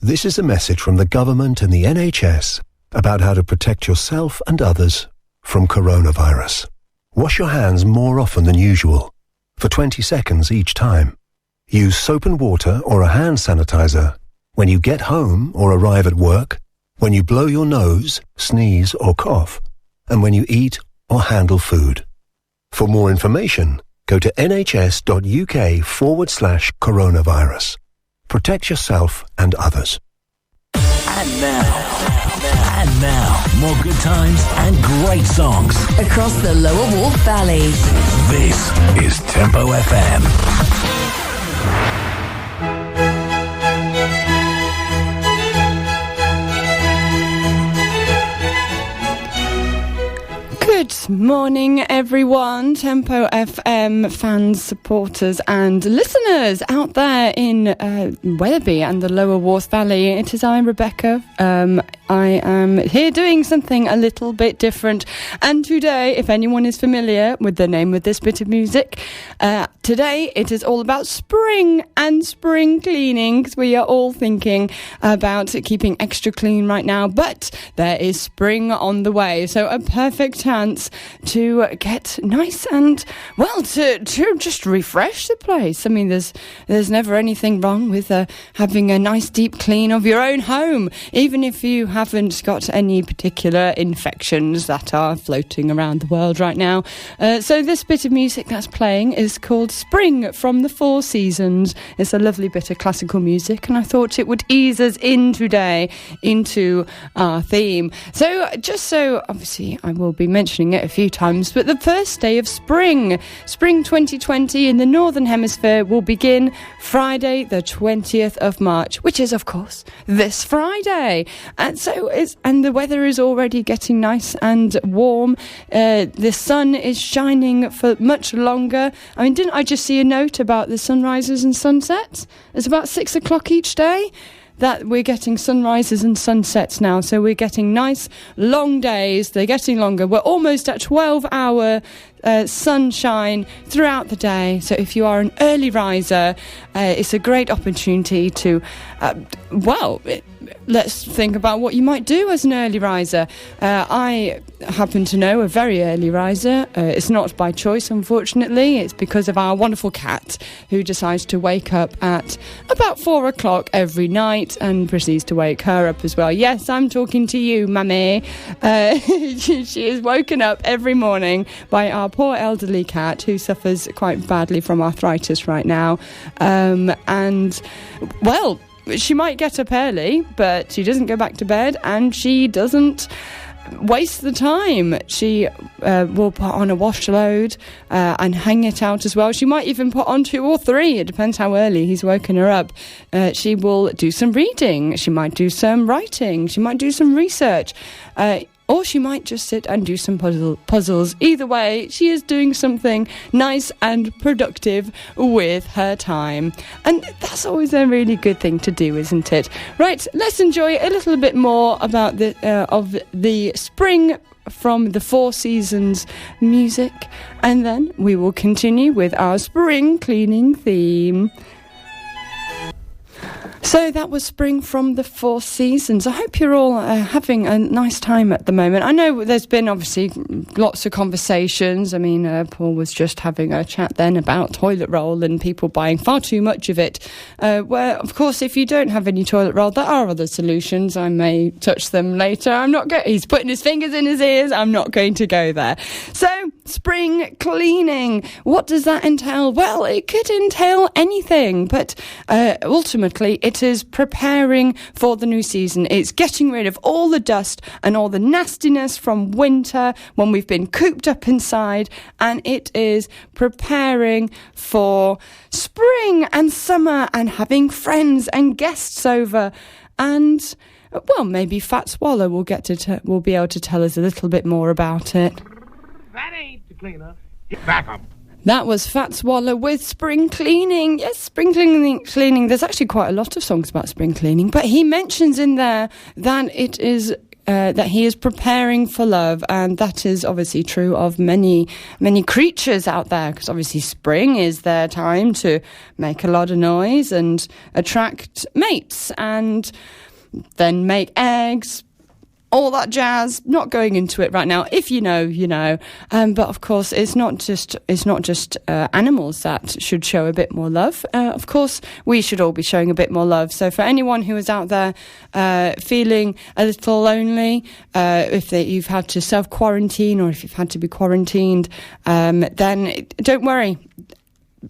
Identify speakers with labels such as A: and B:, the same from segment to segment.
A: This is a message from the government and the NHS about how to protect yourself and others from coronavirus. Wash your hands more often than usual, for 20 seconds each time. Use soap and water or a hand sanitizer when you get home or arrive at work, when you blow your nose, sneeze or cough, and when you eat or handle food. For more information, go to nhs.uk/coronavirus. Protect yourself and others.
B: And now, more good times and great songs
C: across the Lower Wolf Valley.
B: This is Tempo FM.
D: Good morning, everyone. Tempo FM fans, supporters and listeners out there in Wetherby and the Lower Wharfe Valley. It is I, Rebecca. I am here doing something a little bit different. And today, if anyone is familiar with the name of this bit of music, today it is all about spring and spring cleaning, because we are all thinking about keeping extra clean right now. But there is spring on the way, so a perfect chance to get nice and, well, to just refresh the place. I mean, there's never anything wrong with having a nice deep clean of your own home, even if you haven't got any particular infections that are floating around the world right now. So this bit of music that's playing is called Spring from the Four Seasons. It's a lovely bit of classical music, and I thought it would ease us in today into our theme. So just so, obviously, I will be mentioning it a few times, but the first day of spring 2020 in the Northern Hemisphere will begin Friday the 20th of March, which is, of course, this Friday. And the weather is already getting nice and warm. The sun is shining for much longer. I mean, didn't I just see a note about the sunrises and sunsets? It's about 6 o'clock each day that we're getting sunrises and sunsets now. So we're getting nice long days. They're getting longer. We're almost at 12-hour sunshine throughout the day. So if you are an early riser, it's a great opportunity to, let's think about what you might do as an early riser. I happen to know a very early riser. It's not by choice, unfortunately. It's because of our wonderful cat, who decides to wake up at about 4 o'clock every night and proceeds to wake her up as well. Yes, I'm talking to you, Mummy. She is woken up every morning by our poor elderly cat, who suffers quite badly from arthritis right now. She might get up early, but she doesn't go back to bed, and she doesn't waste the time. She will put on a wash load and hang it out as well. She might even put on 2 or 3. It depends how early he's woken her up. She will do some reading. She might do some writing. She might do some research. Or she might just sit and do some puzzles. Either way, she is doing something nice and productive with her time. And that's always a really good thing to do, isn't it? Right, let's enjoy a little bit more about the spring from the Four Seasons music. And then we will continue with our spring cleaning theme. So that was Spring from the Four Seasons. I hope you're all having a nice time at the moment. I know there's been obviously lots of conversations. I mean, Paul was just having a chat then about toilet roll and people buying far too much of it. Where, of course, if you don't have any toilet roll, there are other solutions. I may touch them later. He's putting his fingers in his ears. I'm not going to go there. So, spring cleaning. What does that entail? Well, it could entail anything, but ultimately it is preparing for the new season. It's getting rid of all the dust and all the nastiness from winter when we've been cooped up inside, and it is preparing for spring and summer and having friends and guests over. And, well, maybe Fat Swallow will will be able to tell us a little bit more about it.
E: That ain't the cleaner. Get back up.
D: That was Fat Swallow with spring cleaning. Yes, spring cleaning. There's actually quite a lot of songs about spring cleaning, but he mentions in there that it is that he is preparing for love, and that is obviously true of many creatures out there, because obviously spring is their time to make a lot of noise and attract mates and then make eggs, all that jazz. Not going into it right now. If you know, you know. But of course, it's not just animals that should show a bit more love. Of course, we should all be showing a bit more love. So for anyone who is out there feeling a little lonely, if you've had to self-quarantine or if you've had to be quarantined, then don't worry.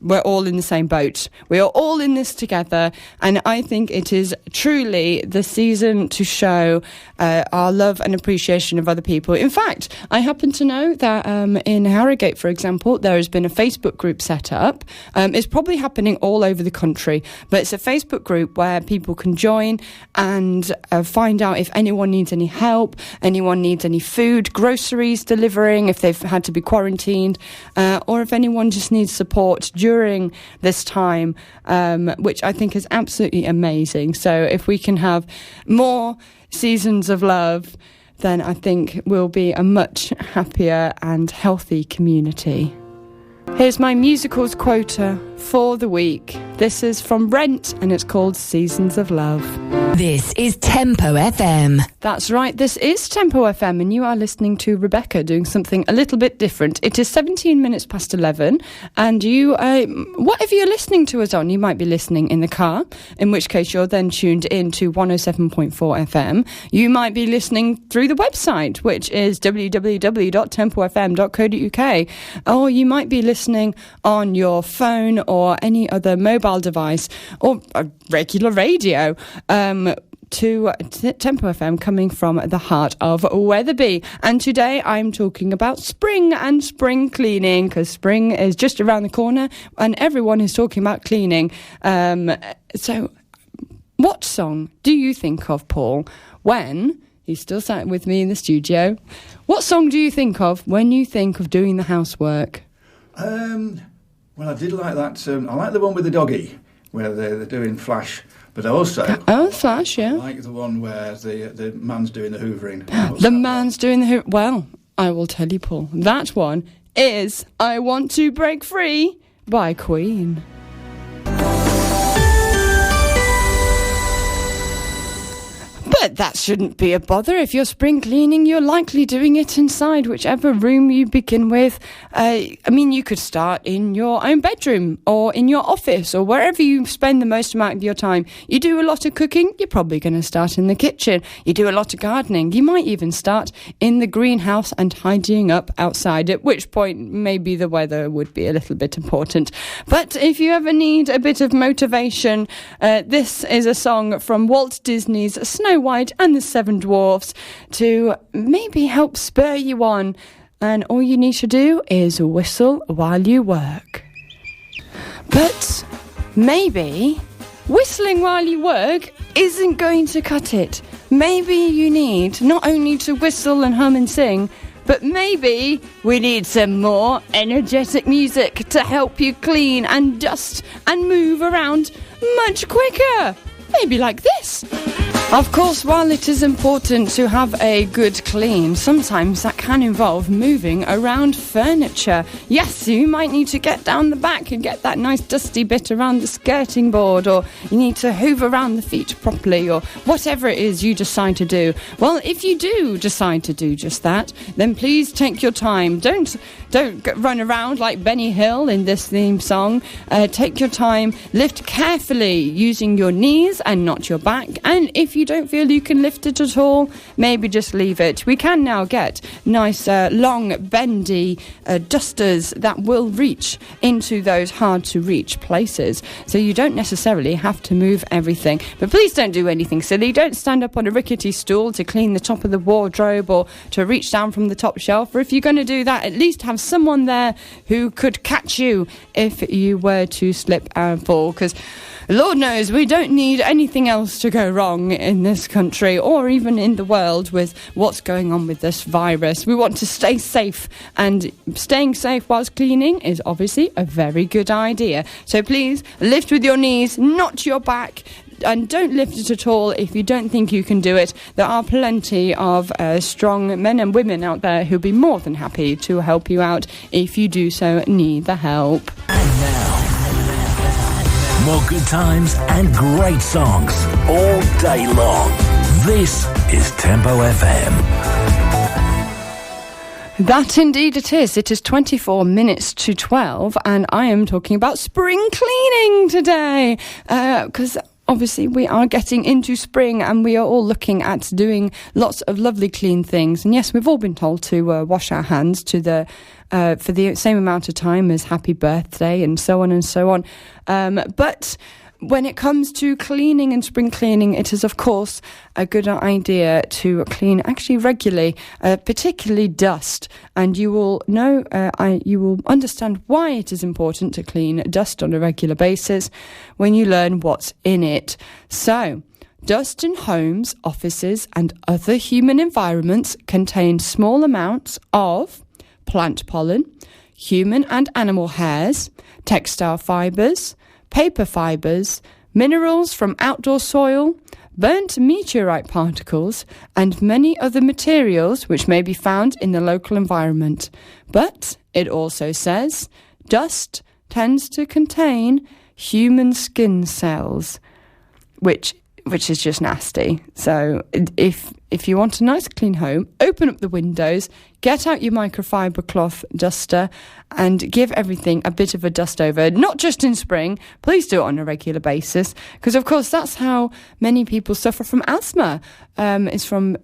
D: We're all in the same boat. We are all in this together, and I think it is truly the season to show our love and appreciation of other people. In fact, I happen to know that in Harrogate, for example, there has been a Facebook group set up. It's probably happening all over the country, but it's a Facebook group where people can join and find out if anyone needs any help, anyone needs any food, groceries delivering if they've had to be quarantined, or if anyone just needs support during this time, which I think is absolutely amazing. So if we can have more seasons of love, then I think we'll be a much happier and healthy community. Here's my musicals quota for the week. This is from Rent, and it's called Seasons of Love.
C: This is Tempo FM.
D: That's right, this is Tempo FM, and you are listening to Rebecca doing something a little bit different. It is 17 minutes past 11, and you, whatever you're listening to us on, you might be listening in the car, in which case you're then tuned in to 107.4 FM. You might be listening through the website, which is www.tempofm.co.uk, or you might be listening on your phone or any other mobile device or a regular radio, to Tempo FM, coming from the heart of Wetherby. And today I'm talking about spring and spring cleaning, because spring is just around the corner and everyone is talking about cleaning. So what song do you think of, Paul, when he's still sat with me in the studio? What song do you think of when you think of doing the housework?
F: Well, I did like that. I like the one with the doggy, where they're doing Flash. But also,
D: Flash, yeah.
F: I like the one where the man's doing the hoovering.
D: The man's doing the hoovering. Well, I will tell you, Paul. That one is I Want to Break Free by Queen. But that shouldn't be a bother. If you're spring cleaning, you're likely doing it inside whichever room you begin with. You could start in your own bedroom or in your office or wherever you spend the most amount of your time. You do a lot of cooking, you're probably going to start in the kitchen. You do a lot of gardening, you might even start in the greenhouse and tidying up outside, at which point maybe the weather would be a little bit important. But if you ever need a bit of motivation, this is a song from Walt Disney's Snow White and the Seven Dwarfs to maybe help spur you on. And all you need to do is whistle while you work. But maybe whistling while you work isn't going to cut it. Maybe you need not only to whistle and hum and sing, but maybe we need some more energetic music to help you clean and dust and move around much quicker. Maybe like this. Of course, while it is important to have a good clean, sometimes that can involve moving around furniture. Yes, you might need to get down the back and get that nice dusty bit around the skirting board, or you need to hoover around the feet properly, or whatever it is you decide to do. Well, if you do decide to do just that, then please take your time. Don't run around like Benny Hill in this theme song. Take your time, lift carefully using your knees and not your back, and if you don't feel you can lift it at all, maybe just leave it. We can now get nice long bendy dusters that will reach into those hard to reach places, so you don't necessarily have to move everything. But please don't do anything silly. Don't stand up on a rickety stool to clean the top of the wardrobe or to reach down from the top shelf, or if you're going to do that, at least have someone there who could catch you if you were to slip and fall, because Lord knows we don't need anything else to go wrong in this country or even in the world with what's going on with this virus. We want to stay safe, and staying safe whilst cleaning is obviously a very good idea. So please lift with your knees, not your back. and don't lift it at all if you don't think you can do it. There are plenty of strong men and women out there who'll be more than happy to help you out if you do so need the help.
B: And now, more good times and great songs all day long. This is Tempo FM.
D: That indeed it is. It is 24 minutes to 12 and I am talking about spring cleaning today because obviously we are getting into spring and we are all looking at doing lots of lovely clean things. And yes, we've all been told to wash our hands for the same amount of time as happy birthday and so on and so on. But when it comes to cleaning and spring cleaning, it is, of course, a good idea to clean actually regularly, particularly dust. And you will know, you will understand why it is important to clean dust on a regular basis when you learn what's in it. So, dust in homes, offices, and other human environments contains small amounts of plant pollen, human and animal hairs, textile fibres, paper fibres, minerals from outdoor soil, burnt meteorite particles, and many other materials which may be found in the local environment. But it also says dust tends to contain human skin cells, which is just nasty. So if you want a nice clean home, open up the windows, get out your microfiber cloth duster and give everything a bit of a dust over. Not just in spring, please do it on a regular basis because of course that's how many people suffer from asthma. It's from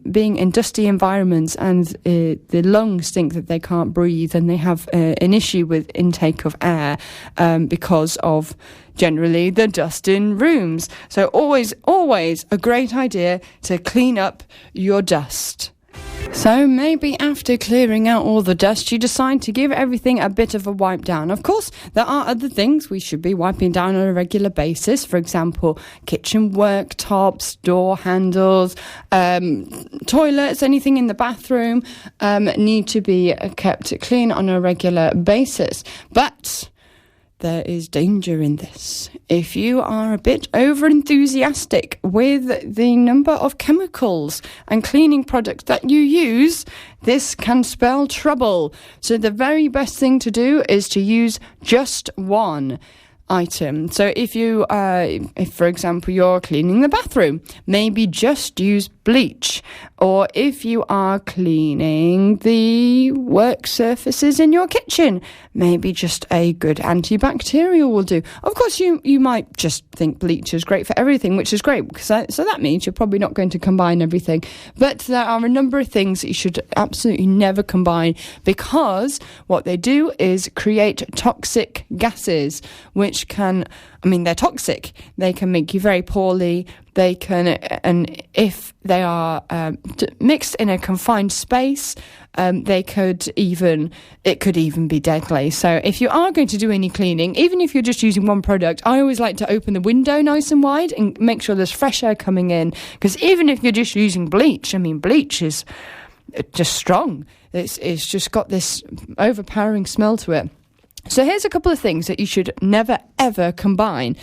D: being in dusty environments and the lungs think that they can't breathe and they have an issue with intake of air because of generally the dust in rooms. So always a great idea to clean up your dust. So maybe after clearing out all the dust, you decide to give everything a bit of a wipe down. Of course, there are other things we should be wiping down on a regular basis. For example, kitchen worktops, door handles, toilets, anything in the bathroom need to be kept clean on a regular basis. But there is danger in this. If you are a bit over-enthusiastic with the number of chemicals and cleaning products that you use, this can spell trouble. So the very best thing to do is to use just one item. So if for example you're cleaning the bathroom, maybe just use bleach. Or if you are cleaning the work surfaces in your kitchen, maybe just a good antibacterial will do. Of course, you might just think bleach is great for everything, which is great, because so that means you're probably not going to combine everything. But there are a number of things that you should absolutely never combine, because what they do is create toxic gases, which they're toxic. They can make you very poorly. They can, and if they are mixed in a confined space, it could even be deadly. So if you are going to do any cleaning, even if you're just using one product, I always like to open the window nice and wide and make sure there's fresh air coming in. Because even if you're just using bleach, bleach is just strong. It's just got this overpowering smell to it. So here's a couple of things that you should never, ever combine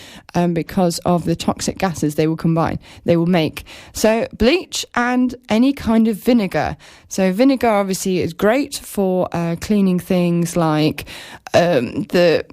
D: because of the toxic gases they will make. So bleach and any kind of vinegar. So vinegar obviously is great for cleaning things like the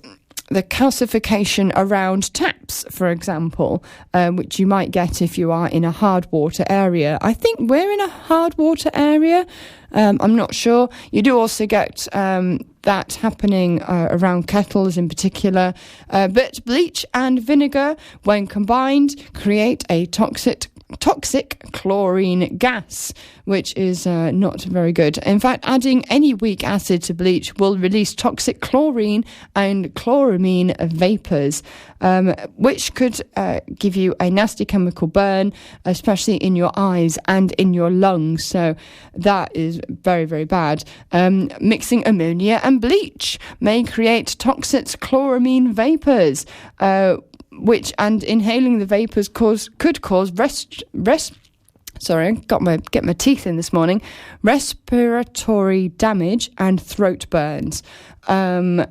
D: calcification around taps, for example, which you might get if you are in a hard water area. I think we're in a hard water area. I'm not sure. You do also get that happening around kettles in particular. But bleach and vinegar, when combined, create a toxic chlorine gas, which is not very good. In fact, adding any weak acid to bleach will release toxic chlorine and chloramine vapors, which could give you a nasty chemical burn, especially in your eyes and in your lungs. So that is very, very bad. Mixing ammonia and bleach may create toxic chloramine vapors, which, and inhaling the vapors could cause Sorry, get my teeth in this morning. Respiratory damage and throat burns,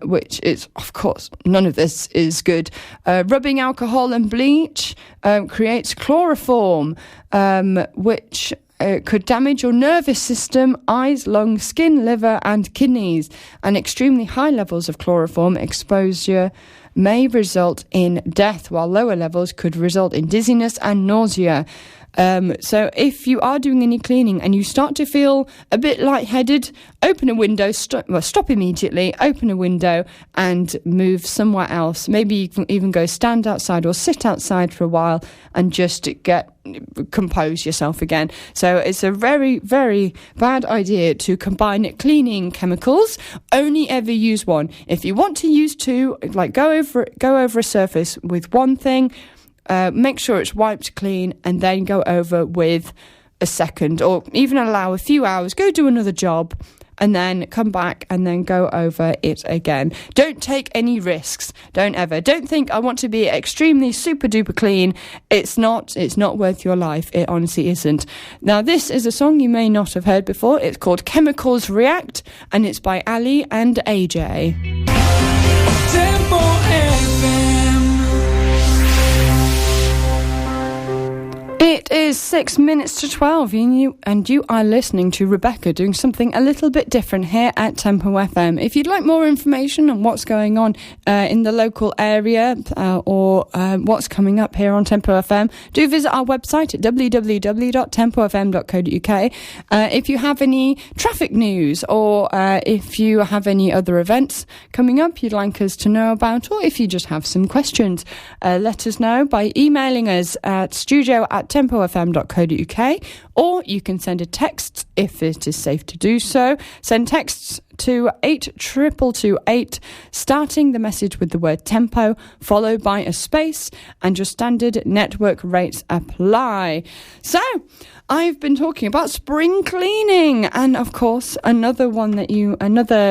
D: which is, of course, none of this is good. Rubbing alcohol and bleach creates chloroform, which could damage your nervous system, eyes, lungs, skin, liver, and kidneys. And extremely high levels of chloroform exposure may result in death, while lower levels could result in dizziness and nausea. So if you are doing any cleaning and you start to feel a bit lightheaded, open a window, stop immediately, open a window and move somewhere else. Maybe you can even go stand outside or sit outside for a while and just compose yourself again. So it's a very, very bad idea to combine cleaning chemicals. Only ever use one. If you want to use two, like go over a surface with one thing, make sure it's wiped clean and then go over with a second, or even allow a few hours, go do another job and then come back and then go over it again. Don't take any risks. Don't think I want to be extremely super duper clean. It's not worth your life. It honestly isn't. Now this is a song you may not have heard before. It's called Chemicals React and it's by Ali and AJ.
G: Tempo FM.
D: It is 6 minutes to 12 and you are listening to Rebecca doing something a little bit different here at Tempo FM. If you'd like more information on what's going on in the local area or what's coming up here on Tempo FM, do visit our website at www.tempofm.co.uk. If you have any traffic news or if you have any other events coming up you'd like us to know about, or if you just have some questions, let us know by emailing us at studio@tempofm.co.uk, or you can send a text if it is safe to do so. Send texts to 82228, starting the message with the word tempo, followed by a space, and your standard network rates apply. So, I've been talking about spring cleaning, and of course, another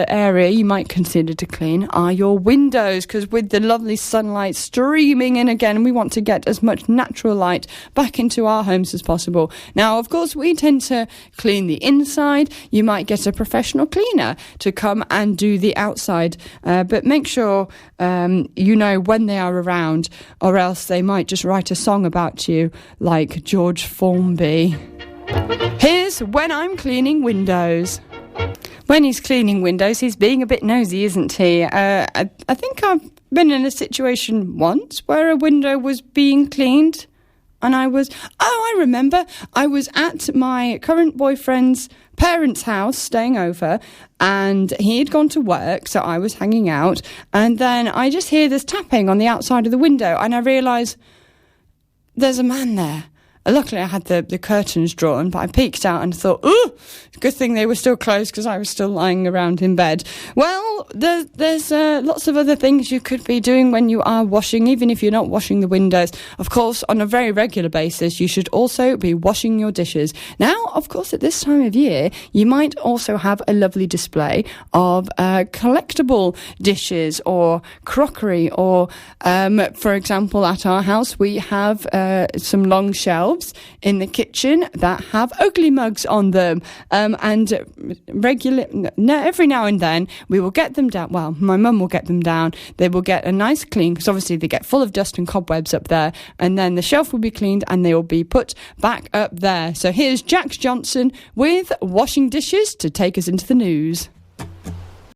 D: area you might consider to clean are your windows, because with the lovely sunlight streaming in again, we want to get as much natural light back into our homes as possible. Now, of course, we tend to clean the inside. You might get a professional cleaner to come and do the outside, but make sure you know when they are around, or else they might just write a song about you like George Formby. Here's When I'm Cleaning Windows. When he's cleaning windows, he's being a bit nosy, isn't he? I think I've been in a situation once where a window was being cleaned and I remember I was at my current boyfriend's parents' house staying over, and he had gone to work, so I was hanging out, and then I just hear this tapping on the outside of the window and I realise there's a man there. Luckily I had the curtains drawn, but I peeked out and thought, ooh, good thing they were still closed because I was still lying around in bed. Well, there's lots of other things you could be doing when you are washing, even if you're not washing the windows. Of course, on a very regular basis, you should also be washing your dishes. Now, of course, at this time of year, you might also have a lovely display of collectible dishes or crockery, or, for example, at our house, we have some long shelves in the kitchen that have ugly mugs on them, and every now and then we will get them down. Well, my mum will get them down. They will get a nice clean, because obviously they get full of dust and cobwebs up there, and then the shelf will be cleaned and they will be put back up there. So here's Jax Johnson with Washing Dishes to take us into the news.